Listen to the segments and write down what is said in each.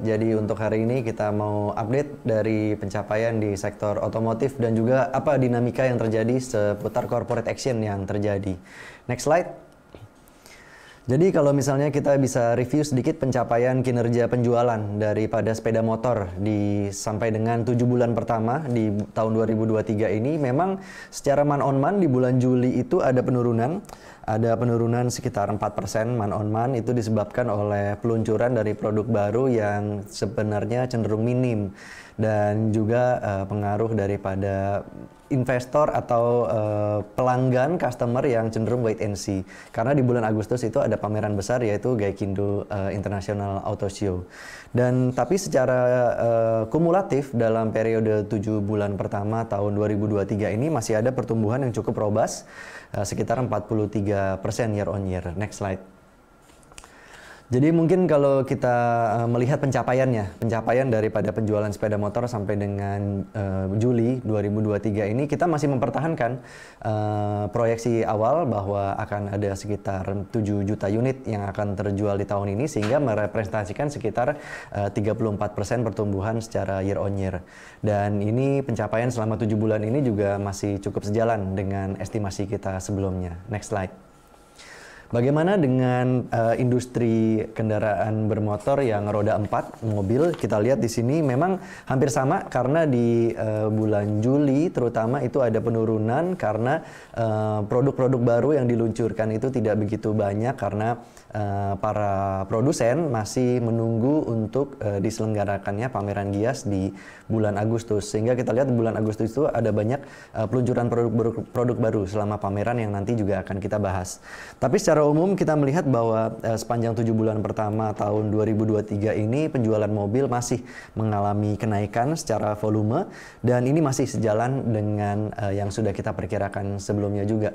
Jadi untuk hari ini kita mau update dari pencapaian di sektor otomotif dan juga apa dinamika yang terjadi seputar corporate action yang terjadi. Next slide. Jadi kalau misalnya kita bisa review sedikit pencapaian kinerja penjualan daripada sepeda motor sampai dengan 7 bulan pertama di tahun 2023 ini, memang secara month on month di bulan Juli itu ada penurunan sekitar 4% month on month. Itu disebabkan oleh peluncuran dari produk baru yang sebenarnya cenderung minim dan juga pengaruh daripada investor atau pelanggan customer yang cenderung wait and see. Karena di bulan Agustus itu ada pameran besar yaitu Gaikindo International Auto Show. Dan tapi secara kumulatif dalam periode 7 bulan pertama tahun 2023 ini masih ada pertumbuhan yang cukup robust sekitar 43% year on year. Next slide. Jadi mungkin kalau kita melihat pencapaian daripada penjualan sepeda motor sampai dengan Juli 2023 ini, kita masih mempertahankan proyeksi awal bahwa akan ada sekitar 7 juta unit yang akan terjual di tahun ini, sehingga merepresentasikan sekitar 34% pertumbuhan secara year on year. Dan ini pencapaian selama 7 bulan ini juga masih cukup sejalan dengan estimasi kita sebelumnya. Next slide. Bagaimana dengan industri kendaraan bermotor yang roda 4 mobil? Kita lihat di sini memang hampir sama karena di bulan Juli terutama itu ada penurunan karena produk-produk baru yang diluncurkan itu tidak begitu banyak karena para produsen masih menunggu untuk diselenggarakannya pameran Gias di bulan Agustus. Sehingga kita lihat di bulan Agustus itu ada banyak peluncuran produk baru selama pameran yang nanti juga akan kita bahas. Tapi secara umum kita melihat bahwa sepanjang 7 bulan pertama tahun 2023 ini penjualan mobil masih mengalami kenaikan secara volume dan ini masih sejalan dengan yang sudah kita perkirakan sebelumnya juga.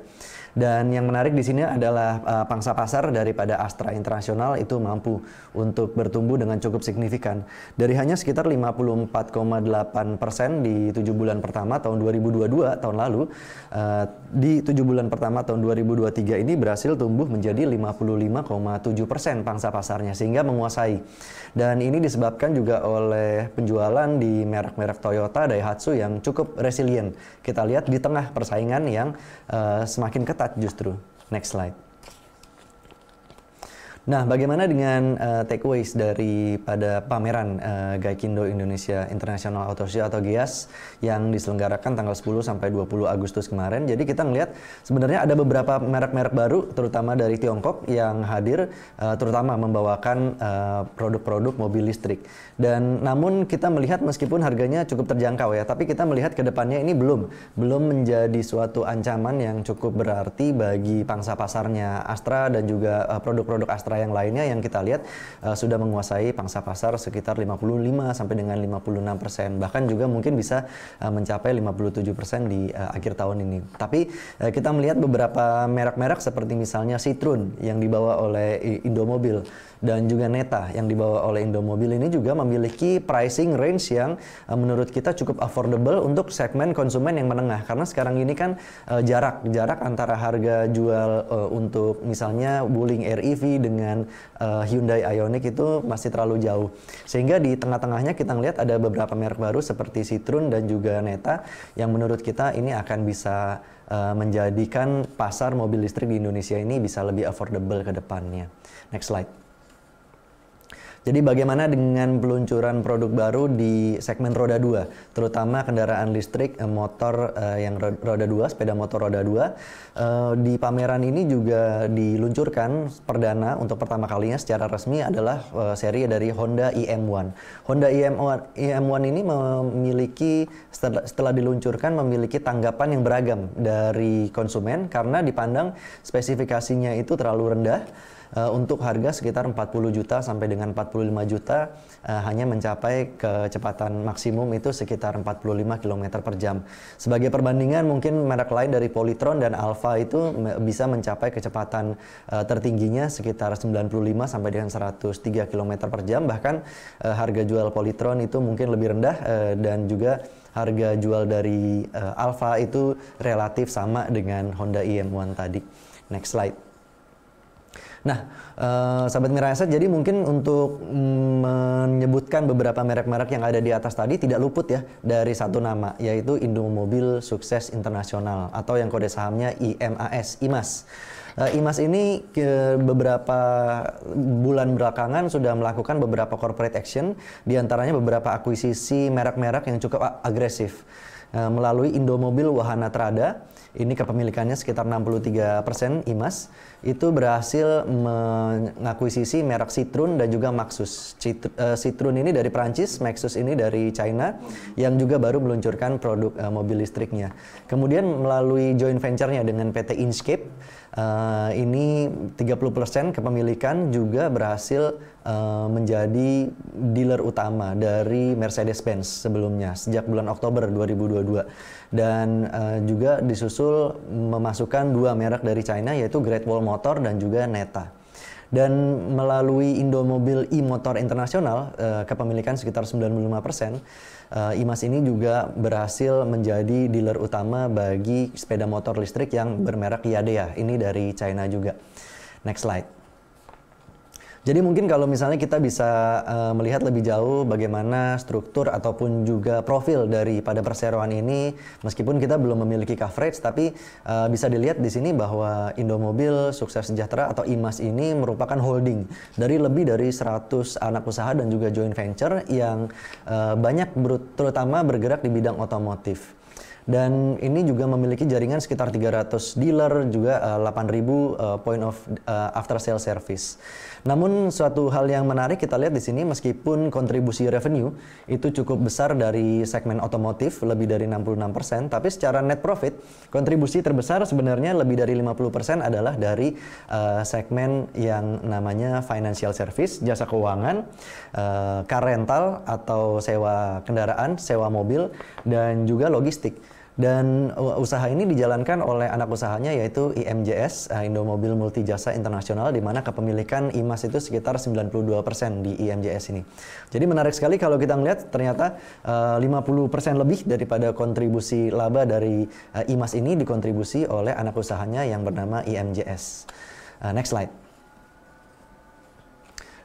Dan yang menarik di sini adalah pangsa pasar daripada Astra International itu mampu untuk bertumbuh dengan cukup signifikan. Dari hanya sekitar 54,8% di 7 bulan pertama tahun 2022 tahun lalu, di 7 bulan pertama tahun 2023 ini berhasil tumbuh menjadi 55,7% pangsa pasarnya, sehingga menguasai. Dan ini disebabkan juga oleh penjualan di merek-merek Toyota, Daihatsu yang cukup resilient. Kita lihat di tengah persaingan yang semakin ketat justru. Next slide. Nah, bagaimana dengan takeaways daripada pameran Gaikindo Indonesia International Auto Show atau GIAS yang diselenggarakan tanggal 10 sampai 20 Agustus kemarin? Jadi kita melihat sebenarnya ada beberapa merek-merek baru terutama dari Tiongkok yang hadir terutama membawakan produk-produk mobil listrik. Dan namun kita melihat meskipun harganya cukup terjangkau ya, tapi kita melihat ke depannya ini belum menjadi suatu ancaman yang cukup berarti bagi pangsa pasarnya Astra dan juga produk-produk Astra yang lainnya yang kita lihat sudah menguasai pangsa pasar sekitar 55 sampai dengan 56%, bahkan juga mungkin bisa mencapai 57% di akhir tahun ini. Tapi kita melihat beberapa merek-merek seperti misalnya Citroen yang dibawa oleh Indomobil dan juga Neta yang dibawa oleh Indomobil ini juga memiliki pricing range yang menurut kita cukup affordable untuk segmen konsumen yang menengah, karena sekarang ini kan jarak antara harga jual untuk misalnya Wuling REV dengan Hyundai Ioniq itu masih terlalu jauh, sehingga di tengah-tengahnya kita melihat ada beberapa merek baru seperti Citroen dan juga Neta yang menurut kita ini akan bisa menjadikan pasar mobil listrik di Indonesia ini bisa lebih affordable ke depannya. Next slide. Jadi bagaimana dengan peluncuran produk baru di segmen roda 2, terutama kendaraan listrik motor yang roda 2, sepeda motor roda 2. Di pameran ini juga diluncurkan perdana untuk pertama kalinya secara resmi adalah seri dari Honda IM1. Honda IM1 ini memiliki setelah diluncurkan memiliki tanggapan yang beragam dari konsumen karena dipandang spesifikasinya itu terlalu rendah. Untuk harga sekitar 40 juta sampai dengan 45 juta hanya mencapai kecepatan maksimum itu sekitar 45 km per jam. Sebagai perbandingan mungkin merek lain dari Polytron dan Alfa itu bisa mencapai kecepatan tertingginya sekitar 95 sampai dengan 103 km per jam. Bahkan harga jual Polytron itu mungkin lebih rendah dan juga harga jual dari Alfa itu relatif sama dengan Honda IM1 tadi. Next slide. Nah, Sahabat Mira Asset, jadi mungkin untuk menyebutkan beberapa merek-merek yang ada di atas tadi tidak luput ya dari satu nama, yaitu Indomobil Sukses Internasional atau yang kode sahamnya IMAS, IMAS. IMAS ini beberapa bulan belakangan sudah melakukan beberapa corporate action, diantaranya beberapa akuisisi merek-merek yang cukup agresif. Melalui Indomobil Wahana Trada, ini kepemilikannya sekitar 63% IMAS, itu berhasil mengakuisisi merek Citroen dan juga Maxus. Citroen ini dari Prancis, Maxus ini dari China, yang juga baru meluncurkan produk mobil listriknya. Kemudian melalui joint venture-nya dengan PT Inchcape, ini 30% kepemilikan juga berhasil menjadi dealer utama dari Mercedes-Benz sebelumnya sejak bulan Oktober 2022, dan juga disusul memasukkan dua merek dari China, yaitu Great Wall Motor dan juga Neta. Dan melalui Indomobil e-Motor Internasional, kepemilikan sekitar 95%, IMAS ini juga berhasil menjadi dealer utama bagi sepeda motor listrik yang bermerek Yadea, ini dari China juga. Next slide. Jadi mungkin kalau misalnya kita bisa melihat lebih jauh bagaimana struktur ataupun juga profil daripada perseroan ini, meskipun kita belum memiliki coverage, tapi bisa dilihat di sini bahwa Indomobil Sukses Sejahtera atau IMAS ini merupakan holding dari lebih dari 100 anak usaha dan juga joint venture yang banyak terutama bergerak di bidang otomotif. Dan ini juga memiliki jaringan sekitar 300 dealer, juga 8.000 point of after sale service. Namun suatu hal yang menarik kita lihat di sini, meskipun kontribusi revenue itu cukup besar dari segmen otomotif lebih dari 66%, tapi secara net profit kontribusi terbesar sebenarnya lebih dari 50% adalah dari segmen yang namanya financial service, jasa keuangan, car rental atau sewa kendaraan, sewa mobil, dan juga logistik. Dan usaha ini dijalankan oleh anak usahanya yaitu IMJS, Indomobil Multijasa Internasional, di mana kepemilikan IMAS itu sekitar 92% di IMJS ini. Jadi menarik sekali kalau kita melihat ternyata 50% lebih daripada kontribusi laba dari IMAS ini dikontribusi oleh anak usahanya yang bernama IMJS. Next slide.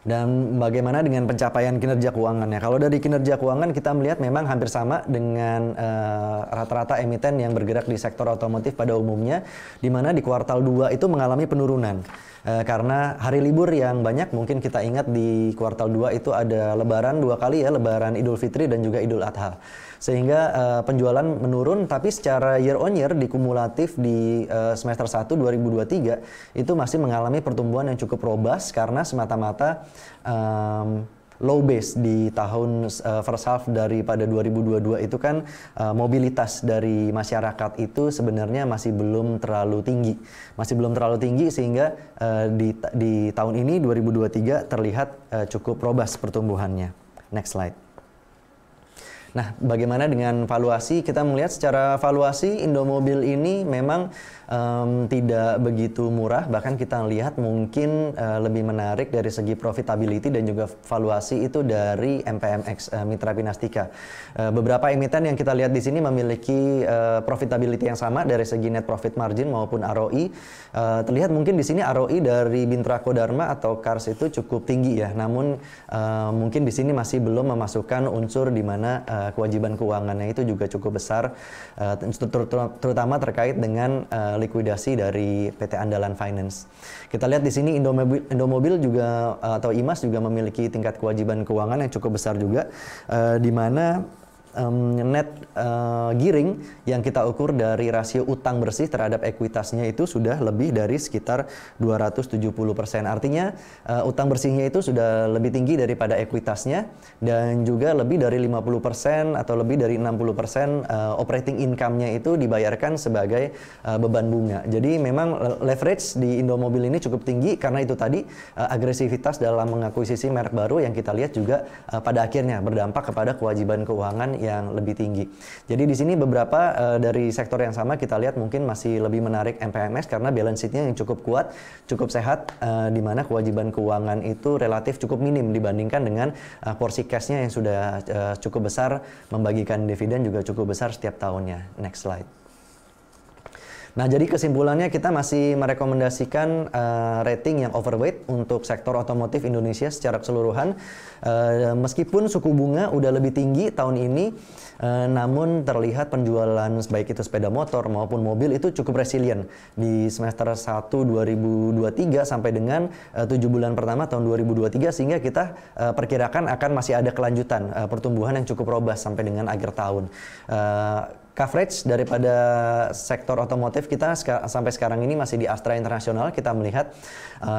Dan bagaimana dengan pencapaian kinerja keuangannya? Kalau dari kinerja keuangan kita melihat memang hampir sama dengan rata-rata emiten yang bergerak di sektor otomotif pada umumnya, di mana di kuartal 2 itu mengalami penurunan. Karena hari libur yang banyak, mungkin kita ingat di kuartal 2 itu ada lebaran 2 kali ya, lebaran Idul Fitri dan juga Idul Adha. Sehingga penjualan menurun, tapi secara year on year dikumulatif di semester 1 2023 itu masih mengalami pertumbuhan yang cukup robust karena semata-mata low base di tahun first half daripada 2022 itu kan mobilitas dari masyarakat itu sebenarnya masih belum terlalu tinggi, sehingga di tahun ini 2023 terlihat cukup robust pertumbuhannya. Next slide. Nah, bagaimana dengan valuasi? Kita melihat secara valuasi Indomobil ini memang tidak begitu murah, bahkan kita lihat mungkin lebih menarik dari segi profitability dan juga valuasi itu dari MPMX, Mitra Pinastika. Beberapa emiten yang kita lihat di sini memiliki profitability yang sama dari segi net profit margin maupun ROI. Terlihat mungkin di sini ROI dari Bintrako Dharma atau Cars itu cukup tinggi ya, namun mungkin di sini masih belum memasukkan unsur di mana kewajiban keuangannya itu juga cukup besar, terutama terkait dengan likuidasi dari PT Andalan Finance. Kita lihat di sini Indomobil juga atau IMAS juga memiliki tingkat kewajiban keuangan yang cukup besar juga, di mana net gearing yang kita ukur dari rasio utang bersih terhadap ekuitasnya itu sudah lebih dari sekitar 270%. Artinya utang bersihnya itu sudah lebih tinggi daripada ekuitasnya, dan juga lebih dari 50% atau lebih dari 60% operating income-nya itu dibayarkan sebagai beban bunga. Jadi memang leverage di Indomobil ini cukup tinggi karena itu tadi agresivitas dalam mengakuisisi merek baru yang kita lihat juga pada akhirnya berdampak kepada kewajiban keuangan yang lebih tinggi. Jadi di sini beberapa dari sektor yang sama kita lihat mungkin masih lebih menarik MPMX karena balance sheet-nya yang cukup kuat, cukup sehat, di mana kewajiban keuangan itu relatif cukup minim dibandingkan dengan porsi cash-nya yang sudah cukup besar, membagikan dividen juga cukup besar setiap tahunnya. Next slide. Nah, jadi kesimpulannya kita masih merekomendasikan rating yang overweight untuk sektor otomotif Indonesia secara keseluruhan. Meskipun suku bunga udah lebih tinggi tahun ini, namun terlihat penjualan baik itu sepeda motor maupun mobil itu cukup resilient di semester 1 2023 sampai dengan 7 bulan pertama tahun 2023, sehingga kita perkirakan akan masih ada kelanjutan pertumbuhan yang cukup robust sampai dengan akhir tahun. Coverage daripada sektor otomotif kita sampai sekarang ini masih di Astra International. Kita melihat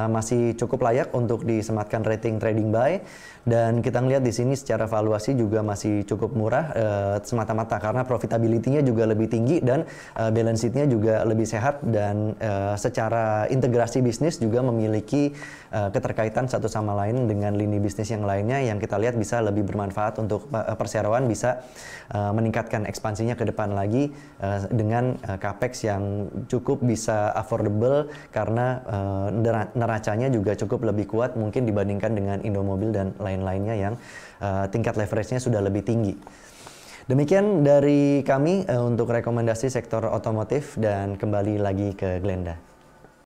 masih cukup layak untuk disematkan rating trading buy, dan kita melihat di sini secara valuasi juga masih cukup murah semata-mata karena profitability-nya juga lebih tinggi dan balance sheet-nya juga lebih sehat, dan secara integrasi bisnis juga memiliki keterkaitan satu sama lain dengan lini bisnis yang lainnya yang kita lihat bisa lebih bermanfaat untuk perseroan bisa meningkatkan ekspansinya ke depan lagi dengan capex yang cukup bisa affordable karena neracanya juga cukup lebih kuat mungkin dibandingkan dengan Indomobil dan lain-lainnya yang tingkat leverage-nya sudah lebih tinggi. Demikian dari kami untuk rekomendasi sektor otomotif, dan kembali lagi ke Glenda.